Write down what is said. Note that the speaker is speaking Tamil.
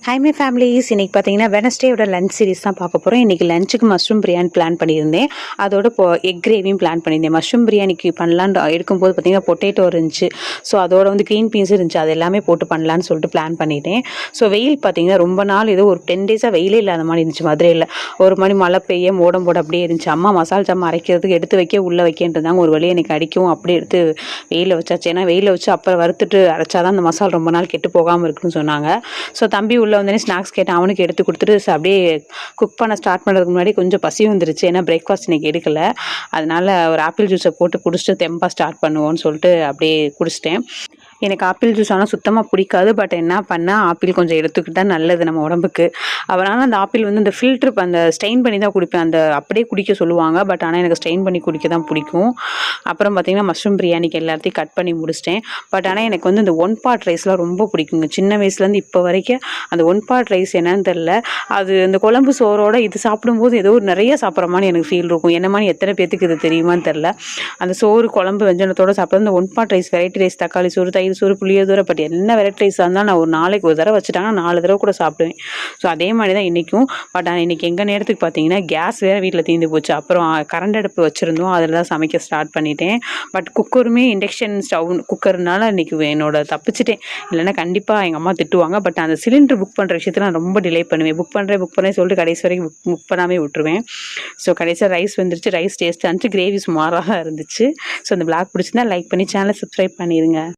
Hi my families. இன்றைக்கி பார்த்தீங்கன்னா வெனஸ்டேயோட லஞ்ச் சீரிஸ் தான் பார்க்க போகிறோம். இன்றைக்கி லஞ்சுக்கு மஷ்ரூம் பிரியாணி பிளான் பண்ணியிருந்தேன். அதோட எக் கிரேவியும் பிளான் பண்ணியிருந்தேன். மஷ்ரூம் பிரியாணிக்கு பண்ணலான்னு எடுக்கும்போது பார்த்தீங்கன்னா பொட்டேட்டோ இருந்துச்சு. ஸோ அதோட க்ரீன் பீன்ஸ் இருந்துச்சு. அது எல்லாமே போட்டு பண்ணலான்னு சொல்லிட்டு பிளான் பண்ணிட்டேன். ஸோ வெயில் பார்த்தீங்கன்னா ரொம்ப நாள் ஏதோ ஒரு 10 டேஸாக வெயிலே இல்லாத மாதிரி இருந்துச்சு மதுரையில். ஒரு மணி மழை பெய்ய மோடம் போட அப்படியே இருந்துச்சு. அம்மா மசால் ஜாமான் அரைக்கிறதுக்கு எடுத்து வைக்க உள்ளே வைக்கின்றாங்க. ஒரு வழியை எனக்கு அடிக்கவும் அப்படியே எடுத்து வெயிலில் வச்சாச்சு. ஏன்னா வெயிலில் வச்சு அப்புறம் வறுத்துட்டு அரைச்சாதான் அந்த மசால் ரொம்ப நாள் கெட்டு போகாமல் இருக்குன்னு சொன்னாங்க. ஸோ தம்பி உள்ளே வந்தோடனே ஸ்நாக்ஸ் கேட்டேன். அவனுக்கு எடுத்து கொடுத்துட்டு அப்படியே குக் பண்ண ஸ்டார்ட் பண்ணுறதுக்கு முன்னாடி கொஞ்சம் பசி வந்துருச்சு. ஏன்னா பிரேக்ஃபாஸ்ட் இன்றைக்கி எடுக்கல. அதனால் ஒரு ஆப்பிள் ஜூஸை போட்டு குடிச்சிட்டு தெம்பாக ஸ்டார்ட் பண்ணுவோன்னு சொல்லிட்டு அப்படியே குடிச்சிட்டேன். எனக்கு ஆப்பிள் ஜூஸ் ஆனால் சுத்தமாக பிடிக்காது. பட் என்ன பண்ணால் ஆப்பிள் கொஞ்சம் எடுத்துக்கிட்டால் நல்லது நம்ம உடம்புக்கு. அதனால் அந்த ஆப்பிள் இந்த ஃபில்ட்ரு அந்த ஸ்டெயின் பண்ணி தான் குடிப்பேன். அந்த அப்படியே குடிக்க சொல்லுவாங்க. பட் ஆனால் எனக்கு ஸ்டெயின் பண்ணி குடிக்க தான் பிடிக்கும். அப்புறம் பார்த்திங்கன்னா மஷ்ரூம் பிரியாணிக்கு எல்லாத்தையும் கட் பண்ணி முடிச்சிட்டேன். பட் ஆனால் எனக்கு இந்த ஒன் பாட் ரைஸ்லாம் ரொம்ப பிடிக்குங்க. சின்ன வயசுலேருந்து இப்போ வரைக்கும் அந்த ஒன் பாட் ரைஸ் என்னன்னு தெரில. அது அந்த குழம்பு சோறோட இது சாப்பிடும்போது ஏதோ ஒரு நிறைய சாப்பிட்ற மாதிரி எனக்கு ஃபீல் இருக்கும். என்ன மாதிரி எத்தனை பேத்துக்கு இது தெரியுமான்னு தெரில. அந்த சோறு குழம்பு வெஞ்சனத்தோடு சாப்பிட்றது இந்த one pot rice, variety rice, தக்காளி சோறு, தயிர் சோறு, புளியோதரை, பட் என்ன வெரைட்டி ரைஸாக இருந்தால் நான் ஒரு நாளைக்கு ஒரு தடவை வச்சுட்டாங்கன்னா 4 தடவை கூட சாப்பிடுவேன். ஸோ அதே மாதிரி தான் இன்றைக்கும். பட் ஆனால் இன்றைக்கி எங்கள் நேரத்துக்கு பார்த்தீங்கன்னா கேஸ் வேறு வீட்டில் தீர்ந்து போச்சு. அப்புறம் கரண்ட் அடுப்பு வச்சுருந்தோம். அதில் தான் சமைக்க ஸ்டார்ட் பண்ணிட்டேன். பட் குக்கருமே இண்டக்ஷன் ஸ்டவ் குக்கர்னால இன்றைக்கி என்னோட தப்பிச்சிட்டேன். இல்லைன்னா கண்டிப்பாக எங்கள் அம்மா திட்டுவாங்க. பட் அந்த சிலிண்டர் புக் பண்ணுற விஷயத்தில் நான் ரொம்ப டிலே பண்ணுவேன். புக் பண்ணுறேன் சொல்லிட்டு கடைசி வரைக்கும் புக் பண்ணாமே விட்டுருவேன். ஸோ கடைசியாக ரைஸ் வந்துருச்சு. ரைஸ் டேஸ்ட்டாக இருந்துச்சு. கிரேவி சுமாராக இருந்துச்சு. ஸோ அந்த பிளாக் பிடிச்சிருந்தா லைக் பண்ணி சேனலை சப்ஸ்கிரைப் பண்ணிடுங்க.